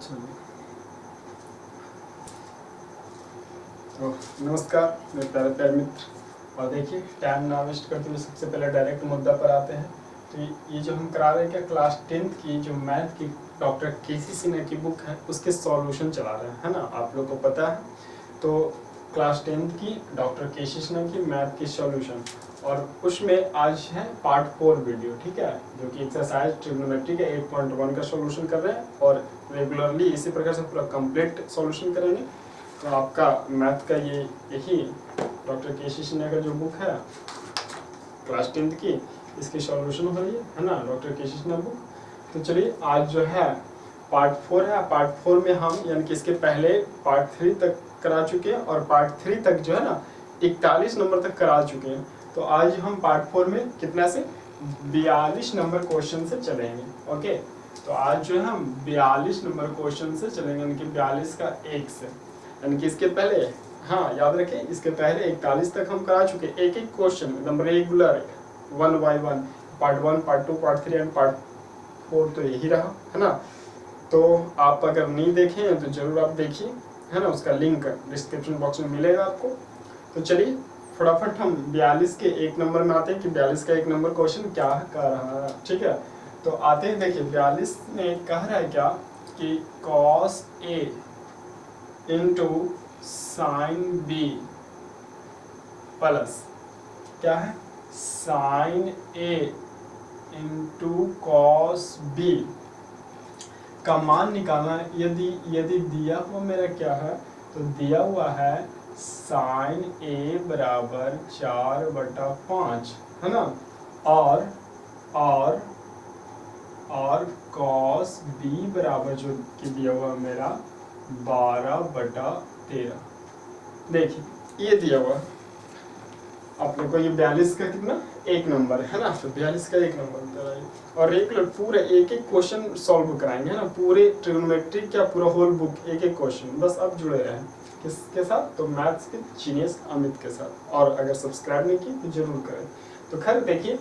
चलिए, तो नमस्कार मेरे प्यारे प्यारे मित्र। और देखिए, टाइम ना वेस्ट करते हुए सबसे पहले डायरेक्ट मुद्दा पर आते हैं। तो ये जो हम करा रहे हैं, क्या क्लास 10th की जो मैथ की डॉक्टर केसी सिन्हा की बुक है उसके सॉल्यूशन चला रहे हैं, है ना, आप लोग को पता है। तो क्लास 10th की डॉक्टर केसी सिन्हा की मैथ की सॉल्यूशन, और उसमें आज है पार्ट 4 वीडियो, ठीक है, जो कि एक्सरसाइज ट्रिग्नोमेट्री के 8.1 का सॉल्यूशन कर रहे हैं और रेगुलरली इसी प्रकार से पूरा कंप्लीट सॉल्यूशन करेंगे। तो आपका मैथ का ये यही डॉक्टर केसी सिन्हा का जो बुक है क्लास 10th की, इसकी सॉल्यूशन हो रही है ना, डॉक्टर केसी सिन्हा बुक। तो चलिए, आज जो है पार्ट 4 है। पार्ट 4 में हम यानी कि इसके पहले पार्ट 3 तक करा चुके हैं और पार्ट 3 तक जो है ना 41 नंबर तक करा चुके हैं। तो आज हम पार्ट 4 में कितना से 42 नंबर क्वेश्चन से चलेंगे। ओके, तो आज जो है हम 42 नंबर क्वेश्चन से चलेंगे, यानी कि 42 का 1 से, यानी कि इसके पहले, हाँ याद रखें, इसके पहले 41 तक हम करा चुके, एक एक क्वेश्चन एकदम regular 1 by 1, part 1, part 2, part 3 and part 4 तो यही रहा, है ना। तो आप अगर नहीं देखे हैं तो जरूर आप देखिए, है ना, उसका लिंक डिस्क्रिप्शन बॉक्स में मिलेगा आपको। तो चलिए फटाफट हम 42 के 1 नंबर में आते हैं कि 42 का 1 नंबर क्वेश्चन क्या कह रहा है, ठीक है। तो आते हैं, देखिए 42 में कह रहा है क्या कि cos A into sine B plus क्या है sine A into cos B का मान निकालना है। यदि दिया हुआ मेरा क्या है, तो दिया हुआ है साइन ए बराबर 4/5, है ना, और कॉस बी बराबर जो कि दिया हुआ मेरा 12/13। देखिए ये दिया हुआ आप लोग को, ये 42 का कितना 1 नंबर है ना, तो 42 का 1 नंबर और रेगुलर पूरे एक एक क्वेश्चन सॉल्व कराएंगे, है ना, पूरे ट्रिग्नोमेट्री क्या पूरा होल बुक एक एक क्वेश्चन। बस अब जुड़े रहें किसके साथ, तो मैथ्स के जीनियस अमित के साथ। और अगर सब्सक्राइब नहीं की तो जरूर करें। तो खैर देखिए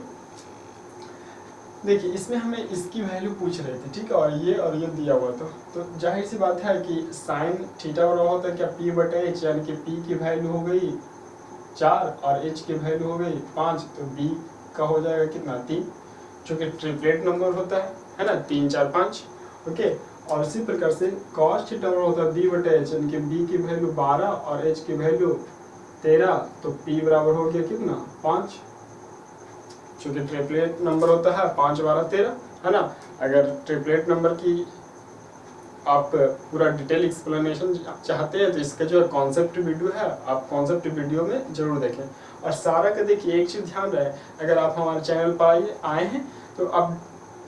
इसमें हमें इसकी वैल्यू पूछ रहे थे, ठीक है, और ये दिया हुआ तो जाहिर सी बात है कि साइन थीटा बराबर होता है क्या p/h, यानी कि p की वैल्यू हो गई 4 और h की वैल्यू हो गई 5, तो b का हो जाएगा कितना 3, चूंकि ट्रिपलेट नंबर होता है ना, 3 4 5। ओके, और इसी प्रकार से cos थीटा बराबर होता है b/h, यानी कि b की वैल्यू 12 और h की वैल्यू 13, तो p बराबर हो गया कितना 5, चूंकि ट्रिपलेट नंबर होता है 5 12 13, है ना। अगर ट्रिपलेट नंबर की आप पूरा डिटेल एक्सप्लेनेशन चाहते हैं तो इसका जो है कॉन्सेप्ट वीडियो है, आप कॉन्सेप्ट वीडियो में जरूर देखें। और सारा का देखिए एक चीज़ ध्यान रहे, अगर आप हमारे चैनल पर आए हैं तो आप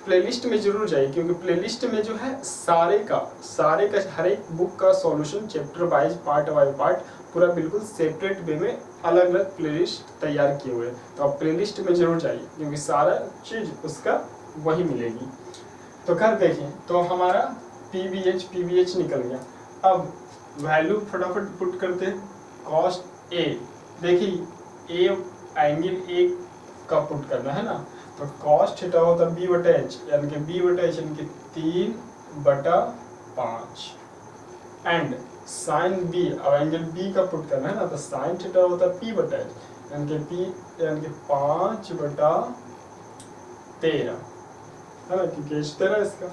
प्लेलिस्ट में जरूर जाइए, क्योंकि प्लेलिस्ट में जो है सारे का हर एक बुक का solution chapter wise part by part पूरा बिल्कुल सेपरेट वे में अलग अलग प्लेलिस्ट तैयार किए हुए हैं। तो आप प्लेलिस्ट में जरूर जाइए, क्योंकि सारा चीज़ उसका वही मिलेगी। तो कर देखें, तो हमारा पीवीएच निकल गया। अब वैल्यू फटाफट पुट करते हैं। कॉस्ट ए, देखिए ए एंगल ए का पुट करना है ना, तो कॉस्ट थीटा होता है b/h, यानी कि b/h यानी कि 3/5 एंड साइन बी, अब एंगल बी का पुट करना है ना, तो साइन थीटा होता है p/h, यानी कि 5/13, है ना, क्योंकि h 13 इसका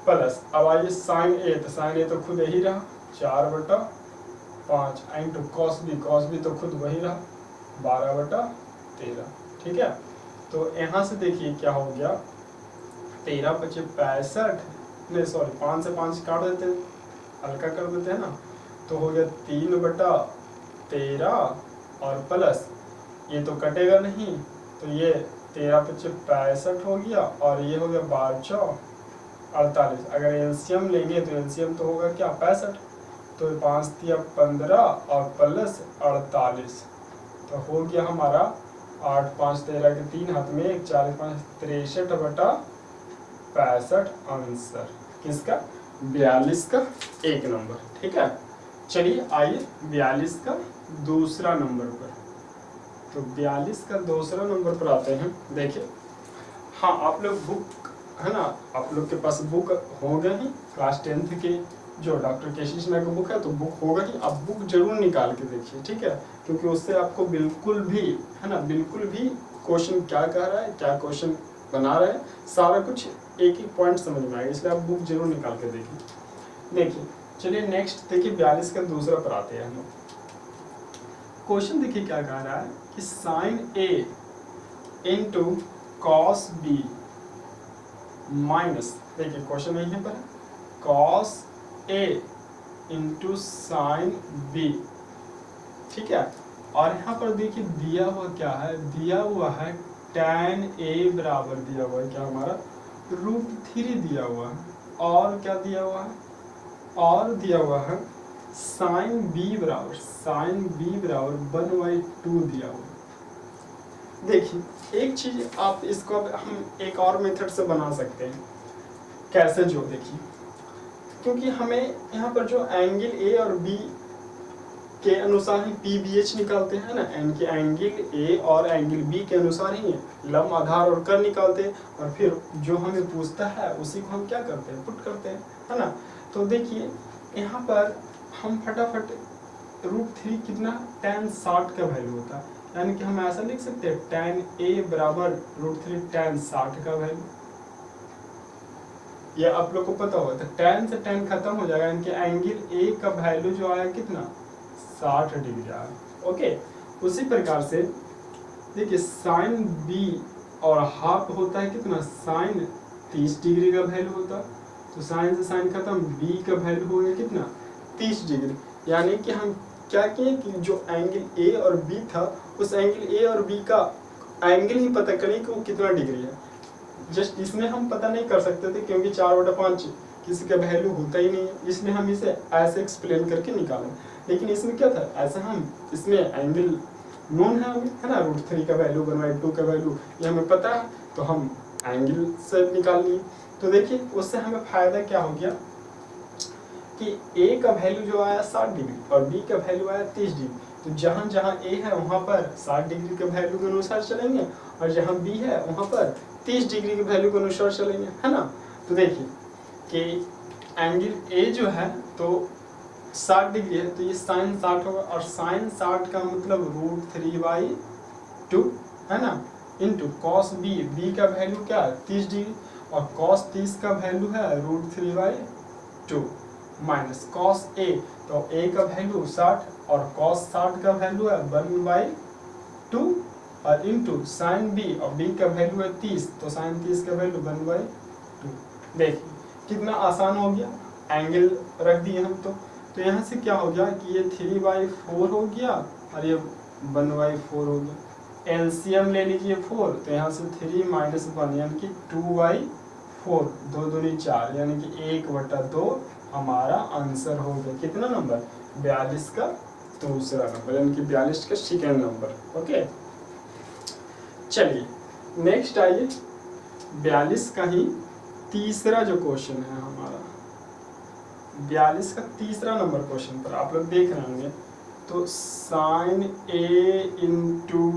प्लस। अब आइए साइन ए, तो साइन ए तो खुद यही रहा 4/5 एंड टू कॉस बी तो खुद वही रहा 12/13, ठीक है। तो यहाँ से देखिए क्या हो गया, 13 × 5 = 65, नहीं सॉरी 5 से 5 काट देते हैं, हल्का कर देते हैं ना, तो हो गया 3/13 और प्लस ये तो कटेगा नहीं, तो ये 13 × 5 = 65 हो गया और ये हो गया 12 × 48। अगर एलसीएम लेंगे तो एलसीएम तो होगा क्या 65, तो 5 × 3 = 15 और प्लस 48, तो हो गया हमारा 8 5 13 के 3 हाथ में 1, 4 5 63/65 आंसर किसका 42 का 1 नंबर, ठीक है। चलिए आइए 42 का दूसरा नंबर पर, तो 42 का दूसरा नंबर पर आते हैं। देखिए हाँ, आप लोग बुक है ना, आप लोग के पास बुक होगा ही, क्लास 10th के जो डॉक्टर केसी सिन्हा की बुक है तो बुक होगा ही, आप बुक जरूर निकाल के देखिए, ठीक है, क्योंकि उससे आपको बिल्कुल भी, है ना, बिल्कुल भी क्वेश्चन क्या कह रहा है, क्या क्वेश्चन बना रहा है, सारा कुछ एक एक पॉइंट समझ में आएगा, इसलिए आप बुक जरूर निकाल के देखिए। देखिए चलिए नेक्स्ट देखिए 42 का दूसरा पर आते हैं हम लोग। क्वेश्चन देखिए क्या कह रहा है कि sign A into cos B minus, देखिए क्वेश्चन यहीं पर है, cos A into sine B, ठीक है, और यहाँ पर देखिए दिया हुआ क्या है, दिया हुआ है tan ए बराबर दिया हुआ है क्या हमारा √3 दिया हुआ है, और क्या दिया हुआ है, और दिया हुआ है साइन बी बराबर 1/2 दिया हुआ है। देखिए एक चीज आप इसको अब हम एक और मेथड से बना सकते हैं, कैसे, जो देखिए, क्योंकि हमें यहाँ पर जो एंगल ए और बी के अनुसार ही पी बी एच निकालते हैं ना, इनके एंगल ए और एंगल बी के अनुसार ही लंब, आधार और कर निकालते हैं, और फिर जो हमें पूछता है उसी को हम क्या करते हैं, पुट करते हैं, है ना। तो देखिए यहाँ पर हम फटाफट √3 कितना tan 60 का वैल्यू होता है, यानी कि हम ऐसा लिख सकते हैं tan a बराबर √3 tan 60 का वैल्यू, ये आप लोग को पता होगा, तो tan से tan खत्म हो जाएगा, यानी कि एंगल ए का वैल्यू जो आया कितना 60 डिग्री आया, ओके। उसी प्रकार से देखिए साइन बी और हाफ होता है कितना, साइन 30 डिग्री का वैल्यू होता है, तो साइन से साइन खत्म, बी का वैल्यू हो गया कितना 30 डिग्री, यानी कि हम क्या किए कि जो एंगल ए और बी था उस एंगल ए और बी का एंगल ही पता करें कि वो कितना डिग्री है। जस्ट इसमें हम पता नहीं कर सकते थे क्योंकि 4/5 किसी का वैल्यू होता ही नहीं है, इसलिए हम इसे ऐसे एक्सप्लेन करके निकालें, लेकिन इसमें क्या था, ऐसा हम इसमें एंगल नोन है हमें, है ना, √3 का वैल्यू 1/2 का वैल्यू ये हमें पता है, तो हम एंगल से निकाल लिए। तो देखिए उससे हमें फायदा क्या हो गया कि ए का वैल्यू जो आया 60 डिग्री और बी का वैल्यू आया 30 डिग्री, तो जहाँ जहाँ ए है वहाँ पर 60 डिग्री के वैल्यू के अनुसार चलेंगे, और जहाँ बी है वहाँ पर 30 डिग्री के वैल्यू के अनुसार चलेंगे, है ना। तो देखिए कि एंगल ए जो है तो 60 डिग्री है, तो ये साइन 60 होगा, और साइन 60 का मतलब √3/2 है ना, इंटू कॉस बी, बी का वैल्यू क्या है 30 डिग्री, और कॉस 30 का वैल्यू है √3/2 माइनस कॉस ए, तो ए का वैल्यू 60 और कॉस 60 का वैल्यू है 1/2, और इंटू साइन बी, और बी का वैल्यू है 30, तो साइन 30 का वैल्यू 1/2। देखिए कितना आसान हो गया, एंगल रख दिए हम, तो यहाँ से क्या हो गया कि ये 3/4 हो गया और ये 1/4 हो गया, एलसीएम ले लीजिए 4, तो यहाँ से 3 - 1 यानी कि 2/4, 2 दूनी 4, यानी कि 1/2 हमारा आंसर हो गया। कितना नंबर, 42 का दूसरा नंबर, यानी कि 42 का सेकेंड नंबर, ओके। चलिए नेक्स्ट आइए 42 का ही तीसरा जो क्वेश्चन है हमारा, 42 का तीसरा नंबर क्वेश्चन पर आप लोग देख रहे होंगे, तो sine A into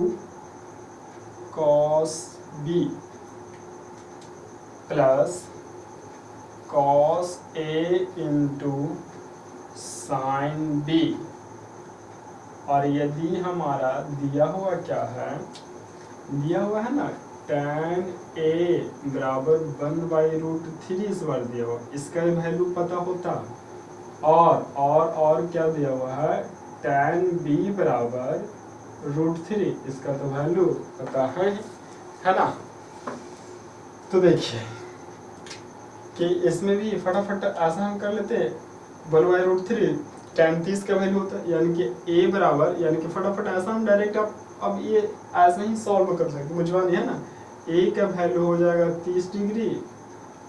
cos B plus cos A into sine B, और यदि हमारा दिया हुआ क्या है, दिया हुआ है ना tan a बराबर 1/√3 इस बार दिया हुआ, इसका वैल्यू पता होता, और क्या दिया हुआ है tan b बराबर √3, इसका तो वैल्यू पता है ना। तो देखिए कि इसमें भी फटाफट ऐसा हम कर लेते हैं, 1/√3 tan 30 का वैल्यू होता है, यानी कि a बराबर, यानी कि फटाफट ऐसा हम डायरेक्ट अब ये ऐसा ही सॉल्व कर सकते, मुझवानी है ना, a का वैल्यू हो जाएगा 30 डिग्री,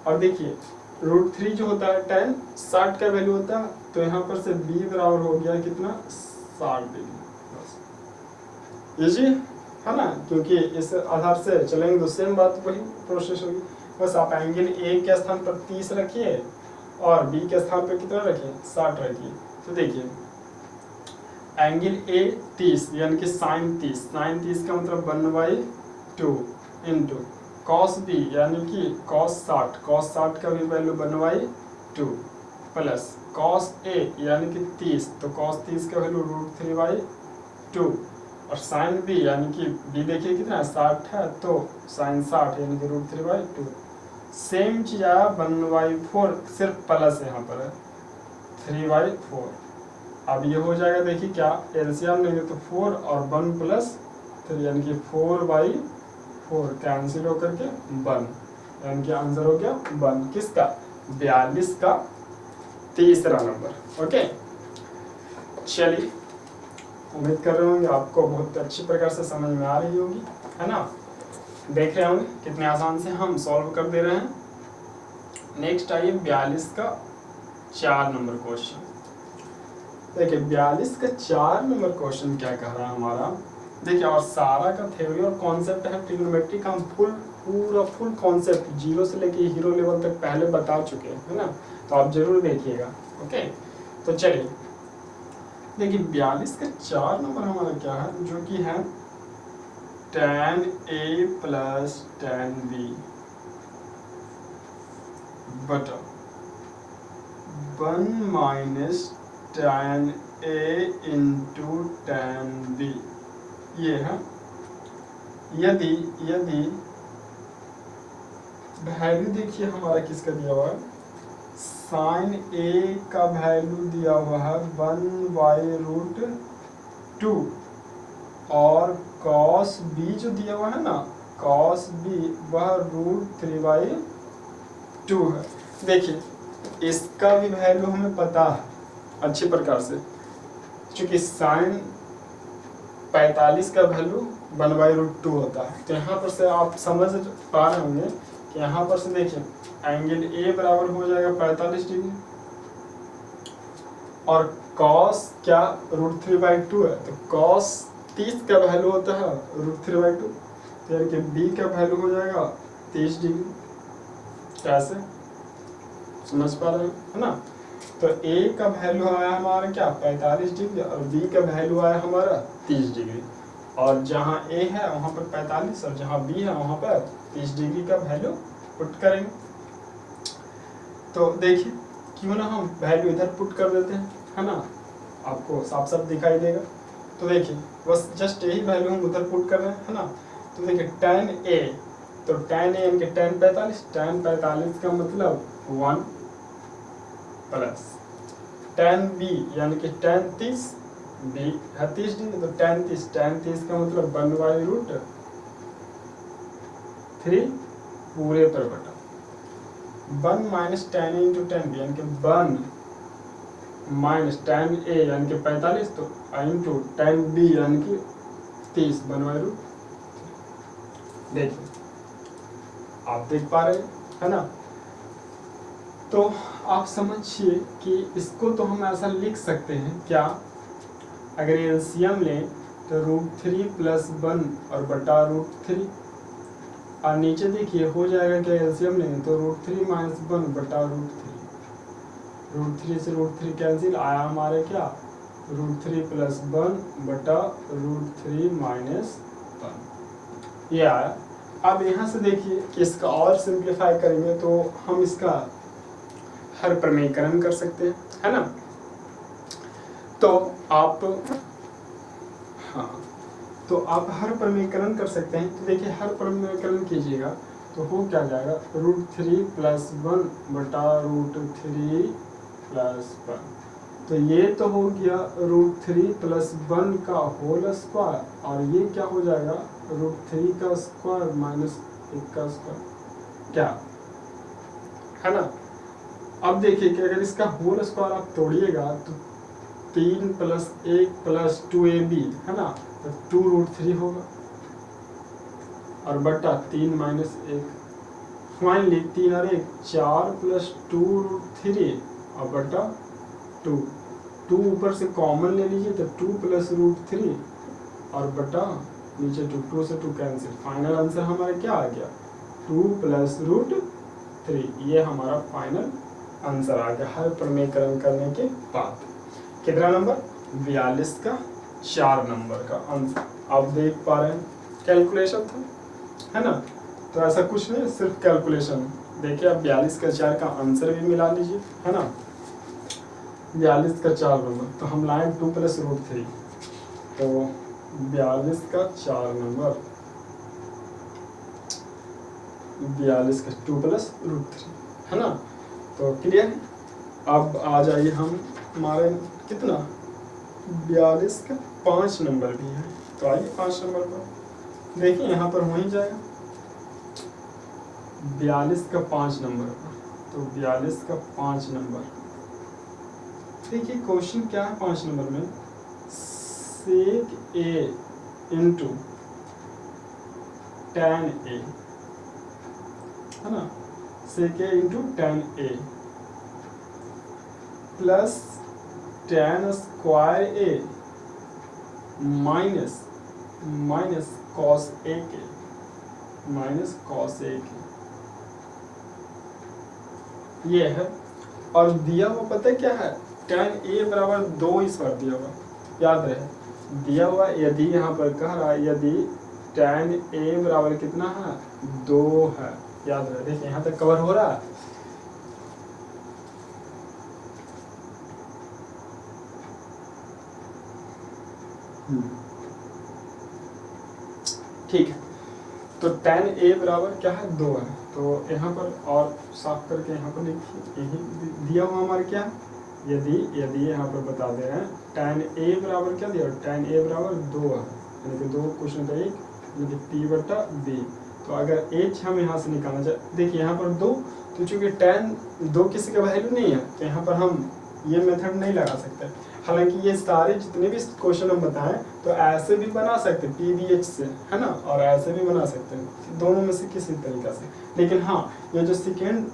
और देखिए √3 जो होता है tan 60 का वैल्यू होता है, तो यहाँ पर से b बराबर हो गया कितना 60 डिग्री, बस इजी है ना, क्योंकि इस आधार से चलेंगे तो सेम बात वही प्रोसेस होगी, बस आप एंगल a के स्थान पर 30 रखिए और b के स्थान पर कितना रखिए 60 रखिए। तो देखिए एंगल a 30 यानी कि साइन 30 का मतलब 1/2 इंटू कॉस बी यानी कि कॉस 60 का भी वैल्यू 1/2 प्लस कॉस ए यानी कि 30, तो कॉस 30 का वैल्यू √3/2 और साइन बी यानी कि बी देखिए कितना 60 है, तो साइन 60 यानी कि √3/2। सेम चीज आया 1/4, सिर्फ प्लस यहाँ पर है 3/4। अब ये हो जाएगा, देखिए क्या एलसीएम लेंगे तो 4 और 1 + 3 यानी कि 4/4 कैंसिल होकर के 1, यानी कि आंसर हो गया 1 किसका 42 का तीसरा नंबर। ओके, चलिए उम्मीद कर रहे होंगे आपको बहुत अच्छी प्रकार से समझ में आ रही होगी, है ना। देख रहे होंगे कितने आसान से हम सॉल्व कर दे रहे हैं। नेक्स्ट आइए 42 का 4 नंबर क्वेश्चन। देखिए 42 का 4 नंबर क्वेश्चन क्या कह रहा है हमारा, देखिए और सारा का थ्योरी और कॉन्सेप्ट है ट्रिग्नोमेट्री का, हम फुल कॉन्सेप्ट जीरो से लेके हीरो लेवल तक पहले बता चुके हैं, है ना, तो आप जरूर देखिएगा। ओके, तो चलिए देखिए 42 का 4 नंबर हमारा क्या है, जो कि है tan A + tan B बटा 1 - tan A × tan B। ये है यदि वैल्यू देखिए हमारा किसका दिया हुआ है, साइन A का वैल्यू दिया हुआ है 1/√2 और कॉस B जो दिया हुआ है ना, कॉस B वह √3/2 है। देखिए इसका भी वैल्यू हमें पता है अच्छी प्रकार से, क्योंकि साइन 45 का वैल्यू 1/√2 होता है। तो यहाँ पर से आप समझ पा रहे होंगे कि यहाँ पर से देखिए एंगल A बराबर हो जाएगा 45 डिग्री और कॉस क्या √3/2 है, तो कॉस 30 का वैल्यू होता है √3/2, तो यानी कि B का वैल्यू हो जाएगा 30 डिग्री। कैसे समझ पा रहे हैं, है ना। तो A का वैल्यू आया हमारा क्या 45 डिग्री और B का वैल्यू आया हमारा 30 डिग्री, और जहाँ A है वहाँ पर 45 और जहाँ B है वहाँ पर 30 डिग्री का वैल्यू पुट करेंगे। तो देखिए क्यों ना हम वैल्यू इधर पुट कर देते हैं, है ना, आपको साफ साफ दिखाई देगा। तो देखिए बस जस्ट यही वैल्यू हम उधर पुट कर रहे हैं, है ना। तो देखिए tan A, तो tan A यानी कि tan 45 का मतलब 1 प्लस tan B यानी कि tan 30, B है 30 डिग्री, तो tan 30 का मतलब 1/√3 पूरे पर बटा 1 - tan A × tan B यानी कि 1 - tan A यानी कि 45, तो × tan B यानी कि 30 1/√3। देखिए आप देख पा रहे हैं, है ना। तो आप समझिए कि इसको तो हम ऐसा लिख सकते हैं क्या, अगर एलसीएम लें तो √3 + 1 और बटा √3, और नीचे देखिए हो जाएगा क्या एलसीएम लेंगे तो √3 - 1 बटा √3, √3 से √3 कैंसिल आया हमारे क्या √3 + 1 बटा √3 - 1 ये आया। अब यहाँ से देखिए कि इसका और सिंप्लीफाई करेंगे तो हम इसका हर प्रमेयकरण कर सकते हैं, है ना। तो आप हर प्रमेयकरण कर सकते हैं। तो देखिए हर प्रमेयकरण कीजिएगा तो हो क्या जाएगा √3 + 1 बटा √3 + 1, तो ये तो हो गया √3 + 1 का होल स्क्वायर, और ये क्या हो जाएगा √3 का स्क्वायर - 1 का स्क्वायर, क्या है ना। अब देखिए कि अगर इसका होल स्क्वायर आप तोड़िएगा तो 3 + 1 + 2ab है ना, तो 2√3 होगा और बटा 3 - 1, फाइनली 3 और 1 4 + 2√3 और बटा 2, 2 ऊपर से कॉमन ले लीजिए तो 2 + √3 और बटा नीचे 2 से 2 कैंसिल, फाइनल आंसर हमारा क्या आ गया 2 + √3। ये हमारा फाइनल आंसर आ गया हर प्रमेयकरण करने के बाद। कितना नंबर 42 का 4 नंबर का आंसर आप देख पा रहे हैं, कैलकुलेशन था, है ना। तो ऐसा कुछ नहीं, सिर्फ कैलकुलेशन। देखिए आप 42 का 4 का आंसर भी मिला लीजिए, है ना। 42 का 4 नंबर, तो हम लाए 2 + √3, तो 42 का 4 नंबर, 42 का 2 + √3, है ना। तो क्लियर है। अब आ जाइए हम हमारे कितना 42 का 5 नंबर भी है, तो आइए 5 नंबर पर देखिए, यहाँ पर हो ही जाएगा 42 का 5 नंबर पर। तो 42 का 5 नंबर, देखिए क्वेश्चन क्या है 5 नंबर में, sec a into tan a, है ना, sec a into tan a plus tan square a minus cos a के, माइनस cos a के, ये है। और दिया हुआ पता है क्या है, tan a बराबर 2 इस बार दिया हुआ, याद रहे दिया हुआ। यदि यहाँ पर कह रहा है यदि tan a बराबर कितना है 2 है, याद रहे। देखिए यहाँ तक कवर हो रहा है। ठीक है, तो tan a बराबर क्या है 2 है, तो यहाँ पर और साफ करके यहाँ पर लिखिए, यही दिया हुआ हमारे क्या है, यदि यहाँ पर बता दे रहे हैं tan a बराबर क्या दिया, tan a बराबर 2 है, यानी कि 2 क्वेश्चन का 1, यानी कि p/b। तो अगर h हम यहाँ से निकालना चाहे, देखिए यहाँ पर 2, तो चूंकि tan 2 किसी का वैल्यू नहीं है, तो यहाँ पर हम ये मेथड नहीं लगा सकते। हालांकि ये सारे जितने भी क्वेश्चन हम बताएं तो ऐसे भी बना सकते हैं PBH से, है ना, और ऐसे भी बना सकते हैं, दोनों में से किसी तरीका से। लेकिन हाँ, ये जो सेकेंड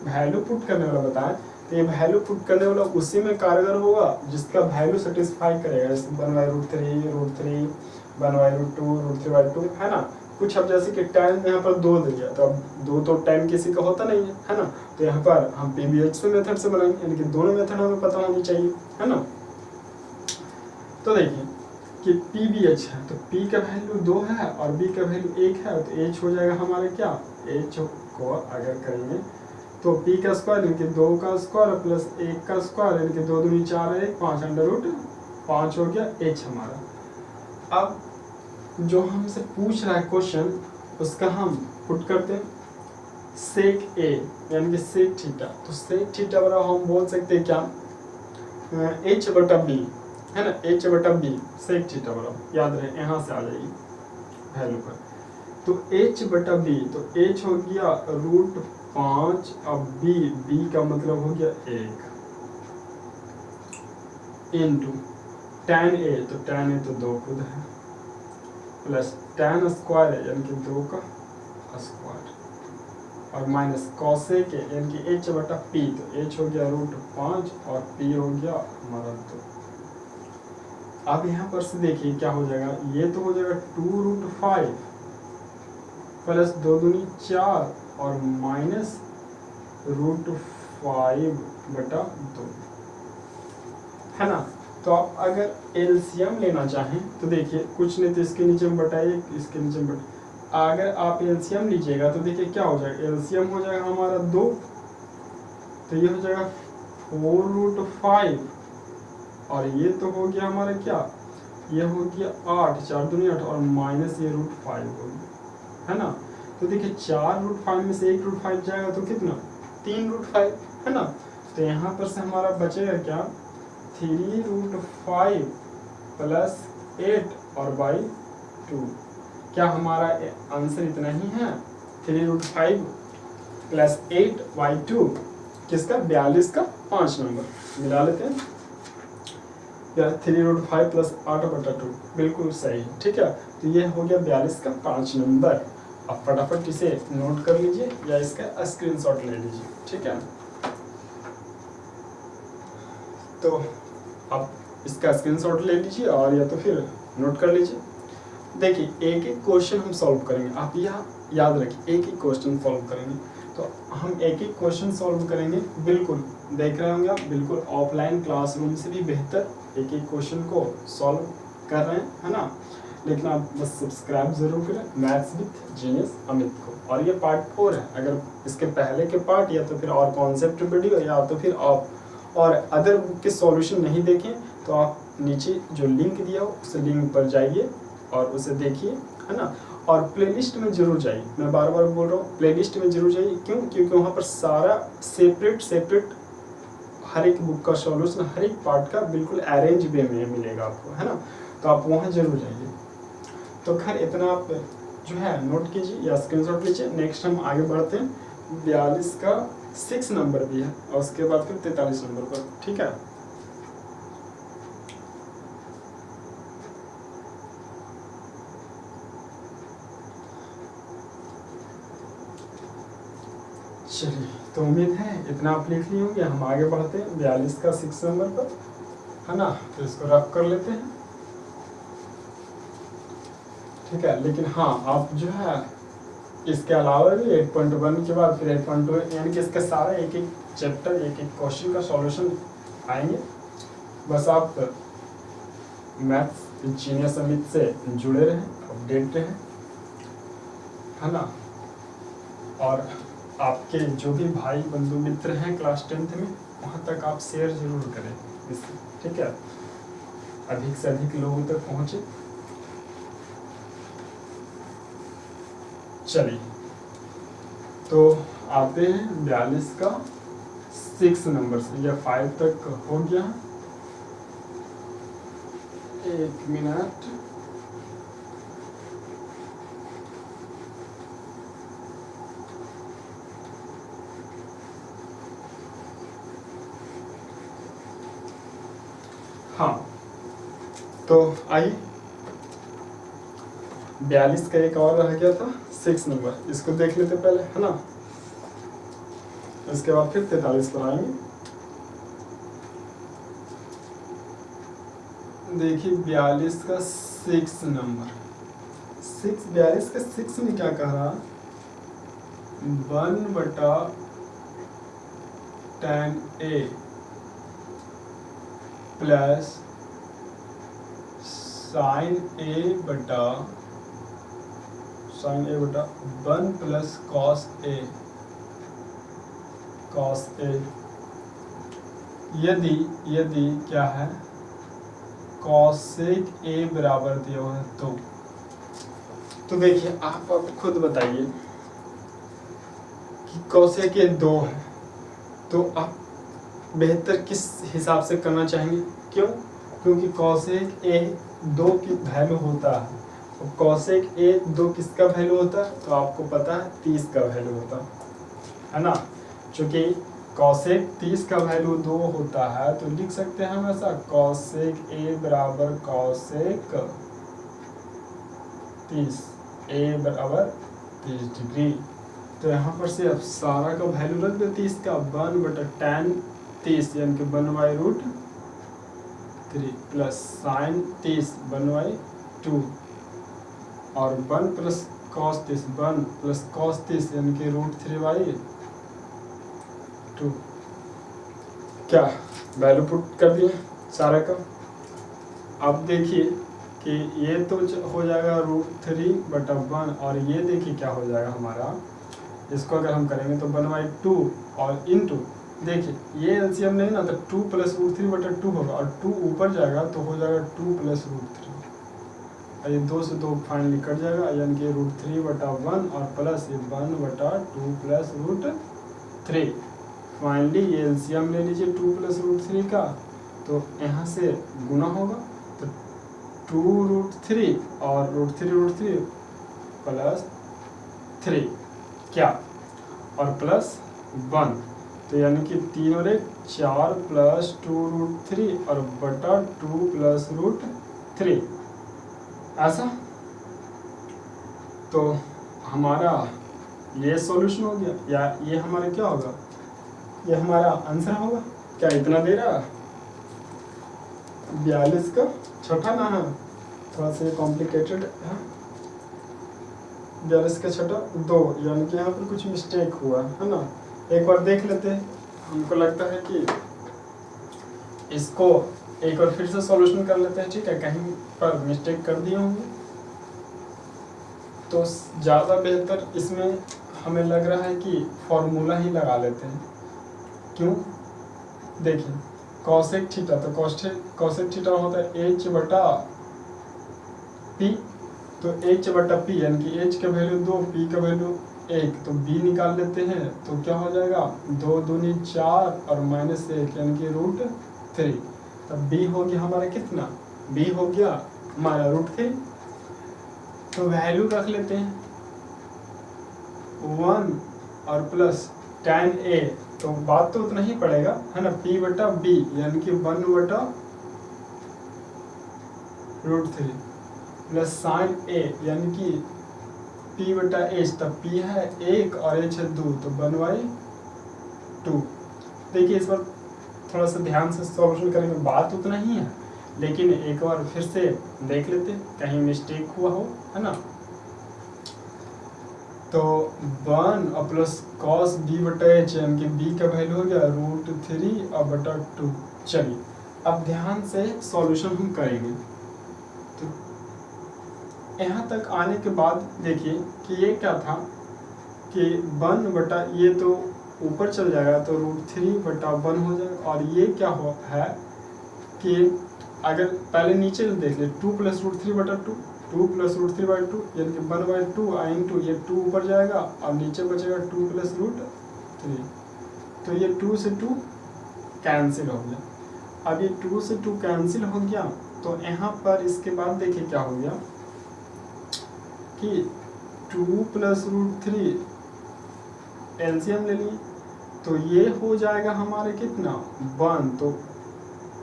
वैल्यू पुट करने वाला बताएं, तो ये वैल्यू पुट करने वाला उसी में कारगर होगा जिसका वैल्यू सेटिस्फाई करेगा, जैसे 1/√3, √3, 1/√2, √3/2, है ना। कुछ अब जैसे कि tan यहाँ पर 2 दे दिया, तो अब 2 तो tan किसी का होता नहीं है ना। तो यहाँ पर हम PBH से मेथड से बनाएंगे, यानी कि दोनों मेथड हमें पता होनी चाहिए, है ना। तो देखिए कि PBH है, तो P का वैल्यू 2 है और B का वैल्यू 1 है, तो H हो जाएगा हमारे क्या, H को अगर करेंगे तो P का स्क्वायर यानी कि 2 का स्क्वायर प्लस 1 का स्क्वायर यानी कि 2 दूनी 4 है 5 √5 हो गया H हमारा। अब जो हमसे पूछ रहा है क्वेश्चन, उसका हम पुट करते हैं sec a यानी कि sec थीटा, तो sec थीटा बराबर हम बोल सकते हैं क्या, h/b, है ना, h/b sec थीटा बराबर, याद रहे यहाँ से आ जाएगी वैल्यू पर। तो h/b, तो h हो गया √5, अब b का मतलब हो गया 1 इंटू tan a, तो tan a तो 2 खुद है, प्लस tan स्क्वायर है यानी कि 2 का स्क्वायर, और माइनस cos a के यानी कि h/p, तो h हो गया √5 और p हो गया हमारा 2। अब यहाँ पर से देखिए क्या हो जाएगा, ये तो हो जाएगा 2√5 प्लस 2 दूनी 4 और माइनस √5/2, है ना। तो आप अगर एलसीएम लेना चाहें तो देखिए कुछ नहीं तो इसके नीचे में बटाइए, इसके नीचे में बटाइए। अगर आप एलसीएम लीजिएगा तो देखिए क्या हो जाएगा, एलसीएम हो जाएगा हमारा 2, तो ये हो जाएगा 4√5 और ये तो हो गया हमारा क्या, ये हो गया 8, 4 दूनी 8 और माइनस ये √5 हो गया, है ना। तो देखिए 4√5 में से 1√5 जाएगा तो कितना 3√5, है ना। तो यहाँ पर से हमारा बचेगा क्या 3√5 प्लस 8 और बाई 2। क्या हमारा आंसर इतना ही है, 3√5 प्लस 8/2, किसका 42 का 5 नंबर, मिला लेते हैं, या 3√5 प्लस 8/2 बिल्कुल सही, ठीक है। तो ये हो गया 42 का 5 नंबर। आप फटाफट इसे नोट कर लीजिए या इसका स्क्रीनशॉट ले लीजिए, ठीक है। तो आप इसका स्क्रीनशॉट ले लीजिए और या तो फिर नोट कर लीजिए। देखिए एक एक क्वेश्चन हम सॉल्व करेंगे, आप यहाँ याद रखिए एक एक क्वेश्चन सॉल्व करेंगे, तो हम एक एक क्वेश्चन सॉल्व करेंगे, बिल्कुल देख रहे होंगे आप, बिल्कुल ऑफलाइन क्लासरूम से भी बेहतर एक एक क्वेश्चन को सॉल्व कर रहे हैं, है ना। लेकिन आप बस सब्सक्राइब जरूर करें मैथ्स विद जीनियस अमित को। और ये पार्ट 4 है, अगर इसके पहले के पार्ट या तो फिर और कॉन्सेप्ट वीडियो या तो फिर आप और अदर बुक के सॉल्यूशन नहीं देखें तो आप नीचे जो लिंक दिया हो उस लिंक पर जाइए और उसे देखिए, है ना। और प्लेलिस्ट में जरूर जाइए, मैं बार बार बोल रहा हूँ प्लेलिस्ट में जरूर जाइए। क्यों? क्योंकि वहाँ पर सारा सेपरेट हर एक बुक का सॉल्यूशन हर एक पार्ट का बिल्कुल अरेंज वे में मिलेगा आपको, है ना। तो आप वहाँ जरूर जाइए। तो खैर इतना आप जो है नोट कीजिए या स्क्रीनशॉट लीजिए। नेक्स्ट हम आगे बढ़ते हैं। 42 का 6 नंबर भी है और उसके बाद फिर 43 नंबर पर, ठीक है। चलिए, तो उम्मीद है इतना आप लिख लिए होंगे। हम आगे बढ़ते हैं 42 का 6 नंबर पर, है ना। तो इसको रफ कर लेते हैं, ठीक है। लेकिन हाँ, आप जो है इसके अलावा भी 8.1 के बाद फिर 8.2 यानी कि इसके सारा एक एक चैप्टर एक एक क्वेश्चन का सॉल्यूशन आएंगे। बस आप मैथ्स जीनियस अमित से जुड़े रहें, अपडेट रहें, है ना। और आपके जो भी भाई बंधु मित्र हैं क्लास 10th में, वहाँ तक आप शेयर जरूर करें इसे, ठीक है। अधिक से अधिक लोगों तक पहुँचे। चलिए, तो आते हैं 42 का 6 नंबर से, या 5 तक हो गया। एक मिनट, हाँ। तो आइए 42 का एक और रह गया था 6 नंबर, इसको देख लेते पहले, है ना। इसके बाद फिर 43 पर आएंगे। देखिए 42 का 6 नंबर, 42 का 6 में क्या कह रहा, 1/tan A plus sin A बटा 1 प्लस cos A यदि क्या है cosec A बराबर दिया हुआ है तो देखिए आप अब खुद बताइए कि cosec A 2 है, तो आप बेहतर किस हिसाब से करना चाहेंगे? क्यों? क्योंकि cosec A 2 की वैल्यू होता है, और cosec A 2 किसका वैल्यू होता है? तो आपको पता है 30 का वैल्यू होता है ना। चूंकि cosec 30 का वैल्यू 2 होता है तो लिख सकते हैं हम ऐसा, cosec A बराबर cosec 30, A बराबर 30 डिग्री। तो यहाँ पर से अब सारा का वैल्यू रख दे 30 का, 1/tan 30 यानी कि 1/√3 प्लस sin 30 1/2 और 1 प्लस cos 30 1 प्लस cos 30 यानी कि √3/2। क्या वैल्यू पुट कर दिए सारा का। अब देखिए कि ये तो हो जाएगा √3/1 और ये देखिए क्या हो जाएगा हमारा, इसको अगर हम करेंगे तो 1/2 और इनटू, देखिए ये एलसीएम नहीं ना, तो 2 प्लस √3/2 होगा और 2 ऊपर जाएगा तो हो जाएगा 2 प्लस √3, और ये 2 से 2 फाइनली कट जाएगा, यानी कि √3/1 और प्लस ये 1/2 प्लस √3। फाइनली ये एलसीएम ले लीजिए 2 प्लस √3 का, तो यहाँ से गुना होगा तो 2√3 और √3 प्लस 3 क्या, और प्लस 1, तो यानी कि 3 और 1 4 प्लस 2√3 और बटा 2 प्लस √3, ऐसा। तो हमारा ये सॉल्यूशन हो गया, या ये हमारा क्या होगा, ये हमारा आंसर होगा। क्या इतना दे रहा 42 का छठा ना है, थोड़ा सा कॉम्प्लिकेटेड है। 42 का छठा 2, यानी कि यहाँ पर कुछ मिस्टेक हुआ है ना। एक बार देख लेते हैं, हमको लगता है कि इसको एक बार फिर से सॉल्यूशन कर लेते हैं, ठीक है। कहीं पर मिस्टेक कर दिए होंगे तो ज़्यादा बेहतर इसमें हमें लग रहा है कि फॉर्मूला ही लगा लेते हैं। क्यों? देखिए कॉसेक थीटा, तो कॉसेक थीटा होता है h बटा p, तो h बटा p यानी कि h का वैल्यू 2, p का वैल्यू 1, तो b निकाल लेते हैं तो क्या हो जाएगा 2 दूनी 4 और -1 यानी कि √3। तब b हो गया हमारा कितना, b हो गया हमारा √3। तो वैल्यू रख लेते हैं 1 और प्लस tan a, तो बात तो उतना ही पड़ेगा है ना, p बटा b यानी कि 1 बटा √3 प्लस साइन a यानी कि p बटा h, तब p है 1 और h है 2, तो 1/2। देखिए इस पर थोड़ा सा ध्यान से सॉल्यूशन करेंगे, बात उतना ही है लेकिन एक बार फिर से देख लेते कहीं मिस्टेक हुआ हो, है ना। तो 1 और प्लस कॉस b बटा h यानी कि b का वैल्यू हो गया √3 और बटा 2। चलिए अब ध्यान से सॉल्यूशन हम करेंगे। तो यहाँ तक आने के बाद देखिए कि ये क्या था कि 1 बटा, ये तो ऊपर चल जाएगा तो √3 बटा 1 हो जाएगा, और ये क्या हो है कि अगर पहले नीचे देख ले 2 प्लस √3 बटा 2, 2 प्लस √3/2 यानी कि 1/2 इंटू ये 2 ऊपर जाएगा और नीचे बचेगा 2 प्लस √3, तो ये 2 से 2 कैंसिल हो गया। अब ये 2 से 2 कैंसिल हो गया तो यहाँ पर इसके बाद देखिए क्या हो गया कि 2 प्लस √3 एलसीएम ले लिए तो ये हो जाएगा हमारे कितना 1, तो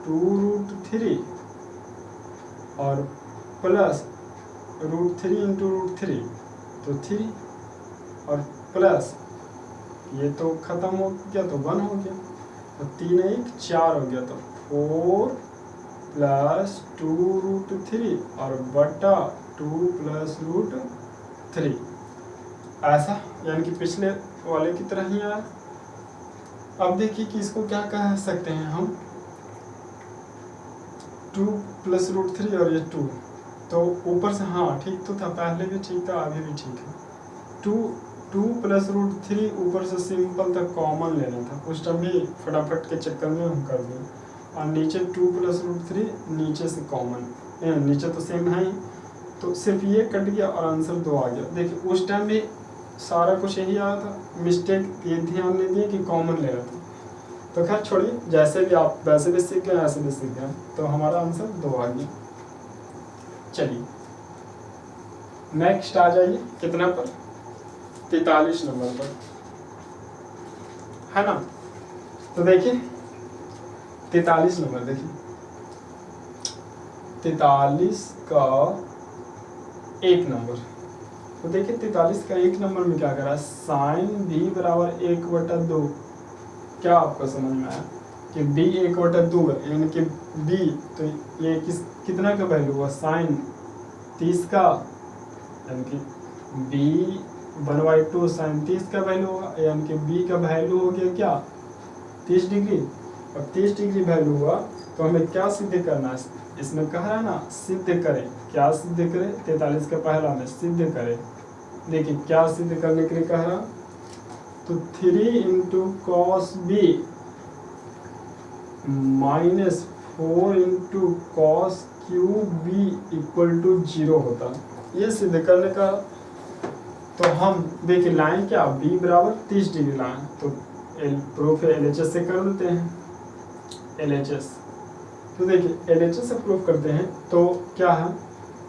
2√3 और प्लस √3 इंटू √3 तो 3, और प्लस ये तो खत्म हो गया तो 1 हो गया, तो 3 1 4 हो गया, तो 4 प्लस 2√3 और बटा 2 प्लस √3, ऐसा यानी कि पिछले वाले की तरह ही आया। अब देखिए कि इसको क्या कह सकते हैं हम, 2 प्लस √3 और ये 2, तो ऊपर से हाँ ठीक तो था, पहले भी ठीक था अभी भी ठीक है। 2 प्लस √3 ऊपर से सिंपल था, कॉमन लेना था, उस टाइम भी फटाफट के चक्कर में हम कर दिए, और नीचे 2 प्लस √3 नीचे से कॉमन, नीचे तो सेम है ही, तो सिर्फ ये कट गया और आंसर 2 आ गया। देखिए उस टाइम भी सारा कुछ यही आया था, मिस्टेक ये ध्यान नहीं दिए कि कॉमन ले रहा था। तो खैर छोड़िए, जैसे भी आप वैसे भी सीख गए ऐसे भी सीख गए, तो हमारा आंसर 2 आ गया। चलिए नेक्स्ट आ जाइए, कितना पर, 43 नंबर पर, है ना। तो देखिए 43 नंबर, देखिए 43 का 1 नंबर, तो देखिए 43 का 1 नंबर में क्या करा, साइन b बराबर 1/2। क्या आपको समझ में आया कि b 1/2 है, यानी कि b, तो ये कितना का वैल्यू हुआ, साइन 30 का, यानी कि b 1/2 साइन 30 का वैल्यू हुआ, यानी कि b का वैल्यू हो गया क्या 30 डिग्री। अब 30 डिग्री वैल्यू हुआ तो हमें क्या सिद्ध करना है, इसमें कह रहा है ना सिद्ध करें, क्या सिद्ध करें, 43 का पहला में सिद्ध करें। देखिए क्या सिद्ध करने के लिए कह रहा, तो 3 into cos B minus 4 into cos cube B equal to 0 होता है, ये सिद्ध करने का। तो हम देखिए लाइन क्या, b बराबर 30 डिग्री लाइन, तो प्रूफ LHS से कर लेते हैं, LHS। तो देखिए LHS से प्रूफ करते हैं तो क्या है,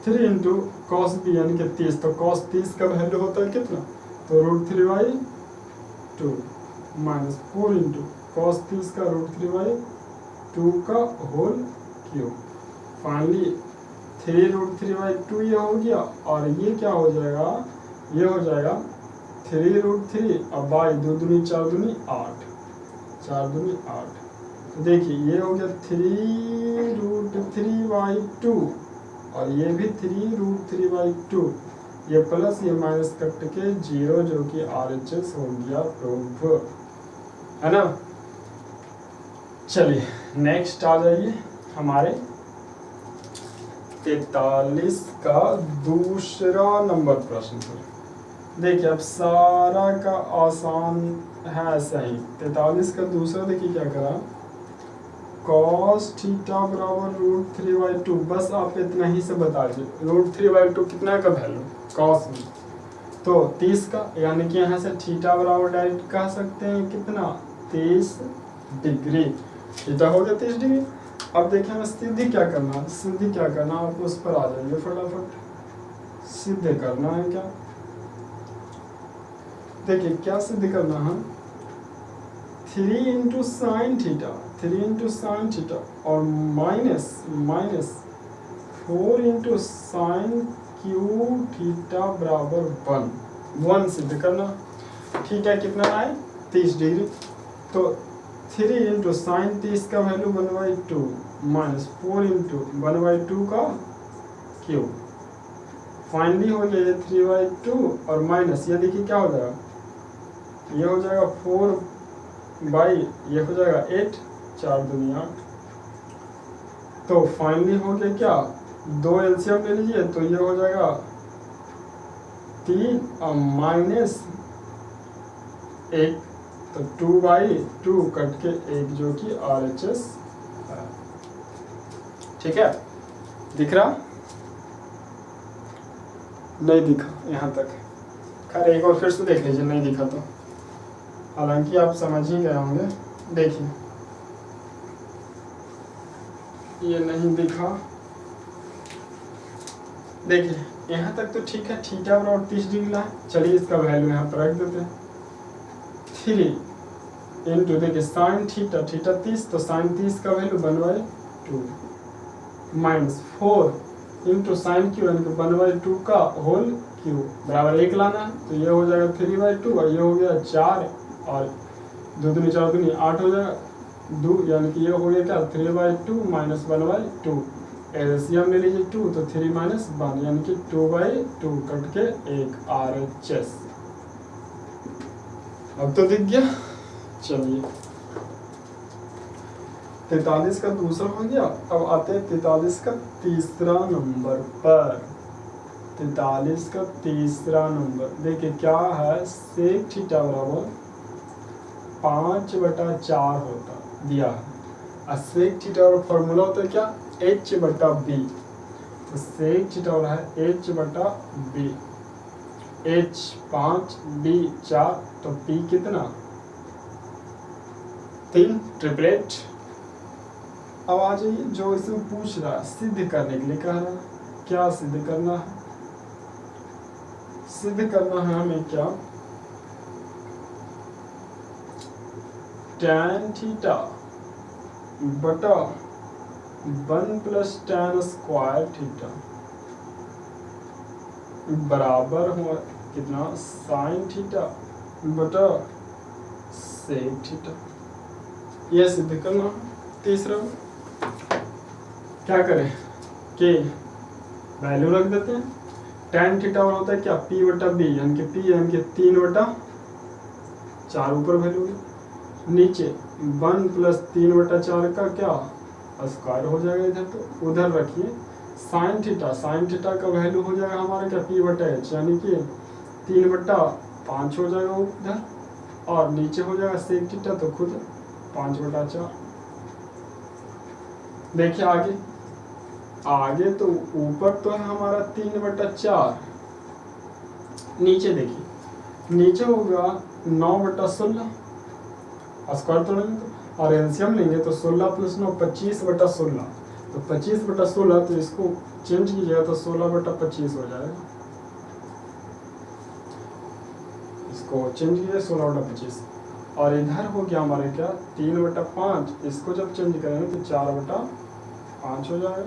3 इंटू कॉस बी यानी कि 30, तो कॉस 30 का वैल्यू होता है कितना, तो √3/2 माइनस 4 इंटू कॉस 30 का √3/2 का होल क्यूब। फाइनली 3√3/2 ये हो गया, और ये क्या हो जाएगा, ये हो जाएगा 3√3 और बाई 2 दूनी 4 दूनी 8, 4 दूनी 8, तो देखिए ये हो गया 3√3/2 और ये भी 3√3/2, ये प्लस ये माइनस कट के 0 जो कि RHS हो गया प्रूफ, है ना। चलिए नेक्स्ट आ जाइए हमारे 43 का दूसरा नंबर प्रश्न पर। देखिए अब सारा का आसान है सही। 43 का दूसरा देखिए क्या करा, cos थीटा बराबर √3/2। बस आप इतना ही से बता दीजिए √3/2 कितना का वैल्यू cos में, तो 30 का, यानी कि यहाँ से थीटा बराबर डायरेक्ट कह सकते हैं कितना 30 डिग्री। थीटा हो गया 30 डिग्री। अब देखिए हमें सीधी क्या करना है, सीधी क्या करना, आप उस पर आ जाइए फटाफट। सीधे करना है क्या, देखिए क्या सिद्ध करना है, 3 into sine theta, 3 into sine theta और minus 4 into sine cube theta बराबर 1 सिद्ध करना। ठीक है, कितना आए 30 डिग्री। तो 3 इंटू साइन 30 का वैल्यू 1/2 माइनस 4 इंटू 1/2 का क्यूब। फाइनली हो गया ये 3/2 और माइनस ये देखिए क्या हो जाएगा, ये हो जाएगा 4 बाई ये हो जाएगा 8, 4 दूनी 8। तो फाइनली हो गया क्या, 2 एलसीएम ले लीजिए तो ये हो जाएगा 3 और माइनस 1, तो 2/2 कट के 1 जो कि RHS है। ठीक है, दिख रहा, नहीं दिखा यहाँ तक, खैर एक और फिर से देख लीजिए, नहीं दिखा तो हालांकि आप समझ ही गए होंगे। देखिए ये नहीं दिखा, देखिए यहाँ तक तो ठीक है, थीटा बराबर 30 डिग्री ला। चलिए इसका वैल्यू यहाँ पर रख देते हैं, 3 इंटू देखिए साइन थीटा, थीटा 30 तो साइन 30 का value 1/2 minus 4 into sine Q यानी कि 1/2 का होल क्यू बराबर 1 लाना है। तो ये हो जाएगा 3/2 और ये हो गया 4 और 2 दूनी 4 दूनी 8 हो जाएगा 2, यानी कि ये हो गया क्या 3/2 माइनस 1/2। एलसीएम ले लीजिए 2 तो 3 माइनस 1 यानी कि 2/2 कट के 1 RHS। अब तो दिख गया। चलिए 43 का दूसरा हो गया। अब आते हैं 43 का तीसरा नंबर पर। 43 का तीसरा नंबर देखिए क्या है, सेक थीटा बराबर 5/4 होता दिया है। सेक थीटा और फॉर्मूला होता है क्या h/b, तो सेक थीटा हो रहा है h/b, h 5 b 4 तो p कितना 3 ट्रिपलेट। अब आ जाइए जो इसमें पूछ रहा है सिद्ध करने के लिए कह रहा है, क्या सिद्ध करना है, सिद्ध करना है हमें क्या, tan थीटा बटा 1 प्लस tan स्क्वायर थीटा बराबर हुआ कितना साइन थीटा बटा सेक थीटा। यह सिद्ध करना। तीसरा क्या करें कि वैल्यू रख देते हैं, tan थीटा और होता है क्या p/b यानी कि p यानी कि 3/4 ऊपर वैल्यू नीचे 1 प्लस 3/4 का क्या स्क्वायर हो जाएगा इधर, तो उधर रखिए साइन थीटा का वैल्यू हो जाएगा हमारा क्या p/h यानी कि 3/5 हो जाएगा उधर, और नीचे हो जाएगा सेक थीटा तो खुद 5/4। देखिए आगे तो ऊपर तो है हमारा 3/4, नीचे देखिए नीचे होगा 9/16 स्क्वायर तोड़ेंगे तो, और एलसीएम लेंगे तो 16 + 9 25/16, तो 25/16 तो इसको चेंज कीजिएगा तो 16/25 हो जाएगा, इसको चेंज कीजिए 16/25। और इधर हो गया हमारे क्या 3/5, इसको जब चेंज करेंगे तो 4/5 हो जाएगा।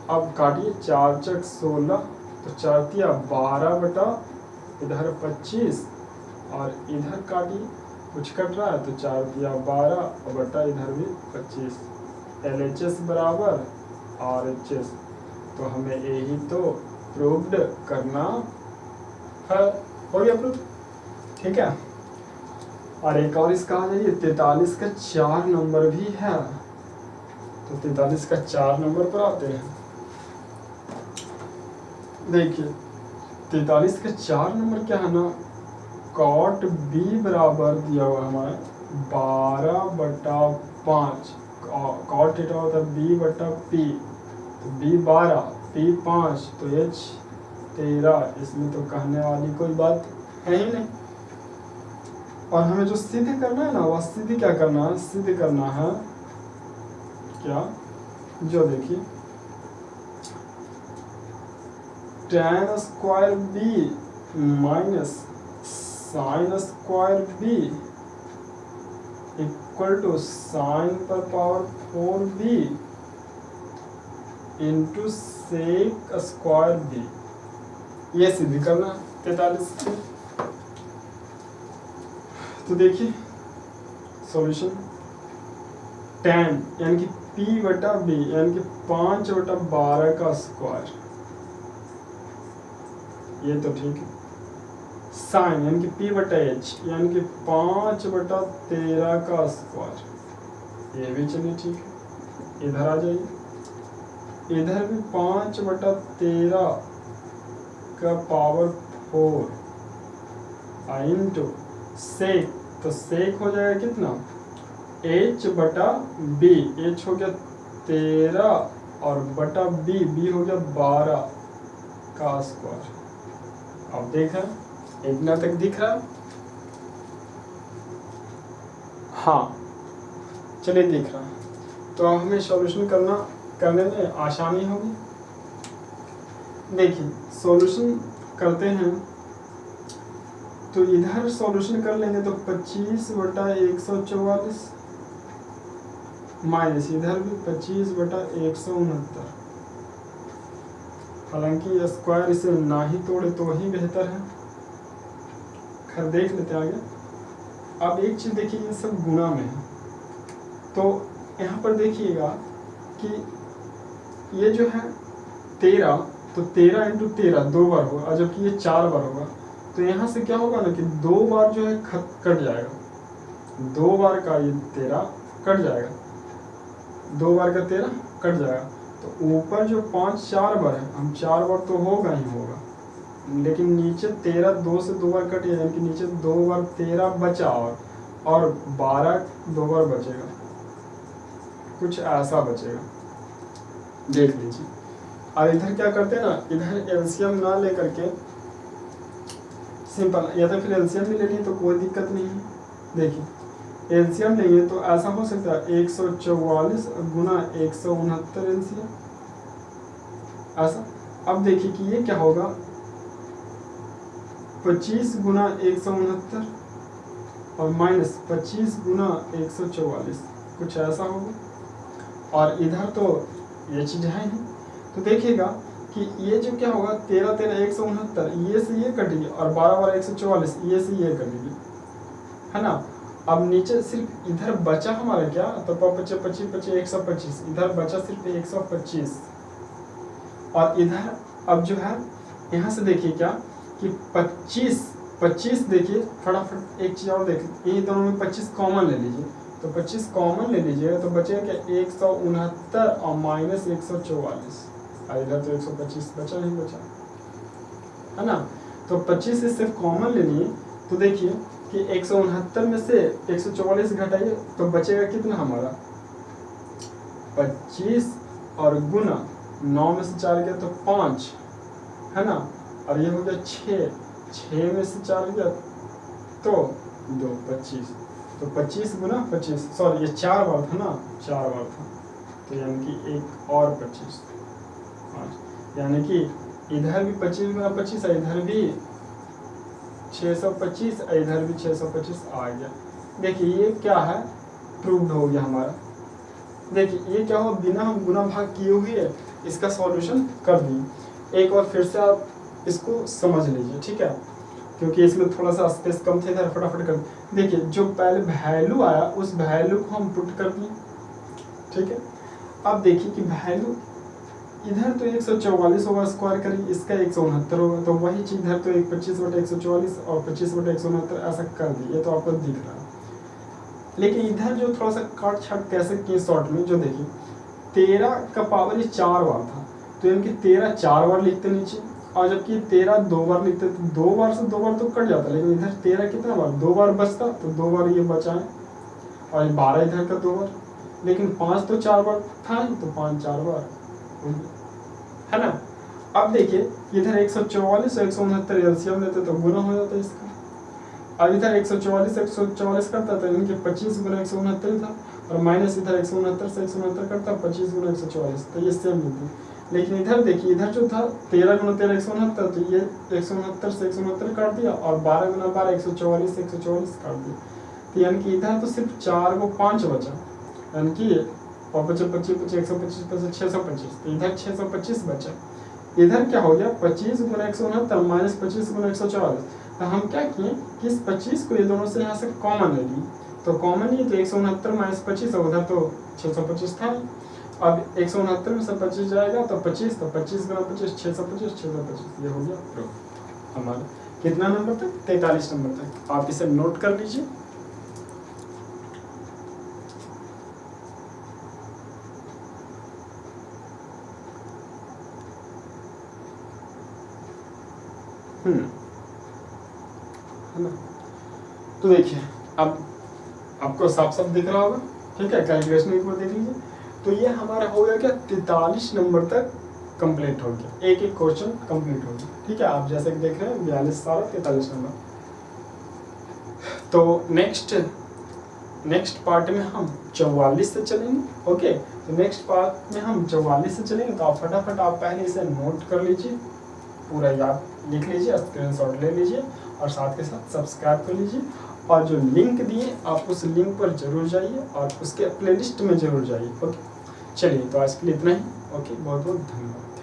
अब काटिए 4 × 16 तो 4 × 12 इधर 25 और इधर काटिए कुछ कट रहा है तो 4 × 12 और बटा इधर भी 25, LHS बराबर RHS। तो हमें यही तो प्रूव्ड करना है, हो गया प्रूव। ठीक है, और एक और इसका आ जाइए 43 का 4 नंबर भी है, तो 43 का 4 नंबर पर आते हैं। देखिए 43 का 4 नंबर क्या है ना, कॉट बी बराबर दिया हुआ हमारा 12/5। कॉट थीटा होता है b/p, तो b 12, p 5, तो h 13। इसमें तो कहने वाली कोई बात है ही नहीं। और हमें जो सिद्ध करना है ना, वह सिद्ध क्या करना है, सिद्ध करना है क्या, जो देखिए tan square B minus sine square B equal to sine पर power 4b into sec square B. ये सिद्ध करना 43 से। तो देखिए सॉल्यूशन tan यानी कि p बटा b यानी कि 5/12 का स्क्वायर, ये तो ठीक है। साइन यानी कि p बटा h यानी कि 5/13 का स्क्वायर, ये भी चलिए ठीक है। इधर आ जाइए, इधर भी 5/13 का पावर 4 इंटू सेक, तो सेक हो जाएगा कितना, h/b, h हो गया 13 और बटा b हो गया 12 का स्क्वायर। अब देखा इतना तक दिख रहा है, हाँ चलिए दिख रहा है। तो अब हमें सॉल्यूशन करने में आसानी होगी। देखिए सॉल्यूशन करते हैं तो इधर सॉल्यूशन कर लेंगे तो 25/144 माइनस इधर भी 25/169। हालांकि स्क्वायर इसे ना ही तोड़े तो ही बेहतर है। खैर देख लेते हैं आगे। अब एक चीज देखिए, ये सब गुणा में है, तो यहाँ पर देखिएगा कि ये जो है 13, तो 13 इंटू 13 2 बार होगा, और जबकि ये 4 बार होगा, तो यहाँ से क्या होगा ना कि 2 बार जो है कट जाएगा, 2 बार का ये 13 कट जाएगा, 2 बार का 13 कट जाएगा। तो ऊपर जो 5 4 बार है, हम 4 बार तो होगा ही होगा, लेकिन नीचे 13 2 से 2 बार कट गया, यानी कि नीचे 2 बार 13 बचा, और 12 2 बार बचेगा, कुछ ऐसा बचेगा, देख लीजिए। और इधर क्या करते हैं ना, इधर एलसीएम ना लेकर के सिंपल, या तो फिर एलसीएम भी ले लिए तो कोई दिक्कत नहीं है। देखिए एलसीएम लेंगे तो ऐसा हो सकता है 144 गुना 169 एलसीएम ऐसा। अब देखिए कि ये क्या होगा, 25 गुना 169 और माइनस 25 गुना 144, कुछ ऐसा होगा। और इधर तो ये चीज़ है ही, तो देखिएगा कि ये जो क्या होगा 13 13 169, ये से ये कटेगी, और 12 12 144, ये से ये कटेगी, है ना। अब नीचे सिर्फ इधर बचा हमारा क्या, तो 25 25 25 125, इधर बचा सिर्फ 125। और इधर अब जो है यहाँ से देखिए क्या कि 25 देखिए, फटाफट एक चीज़ और देख, इन दोनों में 25 कॉमन ले लीजिए, तो 25 कॉमन ले लीजिएगा तो बचेगा क्या 169 और माइनस 144, और इधर तो 125 बचा नहीं बचा, है ना। तो 25 से सिर्फ कॉमन ले लिए, तो देखिए कि 169 में से 144 घटाइए तो बचेगा कितना हमारा 25, और गुना 9 में से 4 गया तो 5, है ना, और ये हो गया 6 में से 4 गया तो 2 25, तो 25 गुना 25, सॉरी ये 4 बार था ना, 4 बार था, तो यानी कि एक और 25, यानी कि इधर भी 25 गुना 25 है, इधर भी 625, इधर भी 625 आ गया। देखिए ये क्या है, प्रूव्ड हो गया हमारा। देखिए ये क्या हो, बिना हम गुना भाग किए हुए इसका सॉल्यूशन कर दिए। एक और फिर से आप इसको समझ लीजिए, ठीक है, क्योंकि इसमें थोड़ा सा स्पेस कम थे, इधर फटाफट कर। देखिए जो पहले वैल्यू आया उस वैल्यू को हम पुट कर दिए, ठीक है। अब देखिए कि वैल्यू इधर तो 144 होगा, स्क्वायर करिए, इसका 169 होगा, तो वही चीज़ इधर तो 25/144 और 25/169 ऐसा कर दिए, तो आपको दिख रहा है। लेकिन इधर जो थोड़ा सा काट छाट कैसे किए शॉर्ट में, जो देखिए 13 का पावर ये 4 बार था, तो इनके 13 4 बार लिखते नीचे, और जबकि 13 2 बार लिखते तो 2 बार से 2 बार तो कट जाता, लेकिन इधर 13 कितना बार 2 बार बचता, तो 2 बार ये बचा है। और 12 इधर का 2 बार, लेकिन 5 तो 4 बार था ही, तो 5 4 बार है ना। अब देखिए इधर 144 और 169 एलसीएम लेते तो गुना हो जाता इसका। अब इधर 144 144 करता तो इनके 25 गुना 169 था, और माइनस इधर 169 से 169 करता 25 गुना 144, तो ये सेम मिलती। लेकिन इधर देखिए इधर जो था 13 गुना 13 169, तो ये 169 से 169 काट दिया, और 12 गुना 12 144 से 144 काट दिया। तो यानी कि इधर तो सिर्फ 4 को 5 बचा, यानी कि और बचे 25 25 125 25 625, तो इधर 625 बचा। इधर क्या हो गया 25 गुना 169 माइनस 25 गुना 144। तो हम क्या किए कि इस 25 को ये दोनों से यहाँ से कॉमन ले ली, तो कॉमन ही तो 169 माइनस 25, उधर तो 625 था। अब 169 में से 25 जाएगा तो 25, तो 25 गुना 25 625 625, ये हो गया प्रूफ हमारा। कितना नंबर तक 43 नंबर तक, आप इसे नोट कर लीजिए। है ना। तो देखिए अब आपको साफ साफ दिख रहा होगा, ठीक है। कैलकुलेशन एक बार देख लीजिए। तो ये हमारा हो गया क्या 43 नंबर तक कंप्लीट हो गया, एक एक क्वेश्चन कंप्लीट हो गया, ठीक है। आप जैसे कि देख रहे हैं 42 सारा 43 नंबर। तो नेक्स्ट पार्ट में हम 44 से चलेंगे, ओके। तो नेक्स्ट पार्ट में हम 44 से चलेंगे, तो आप फटाफट आप पहले इसे नोट कर लीजिए, पूरा याद लिख लीजिए, स्क्रीनशॉट ले लीजिए, और साथ के साथ सब्सक्राइब कर लीजिए। और जो लिंक दिए आप उस लिंक पर जरूर जाइए, और उसके प्लेलिस्ट में जरूर जाइए, ओके। चलिए तो आज के लिए इतना ही, ओके। बहुत बहुत धन्यवाद।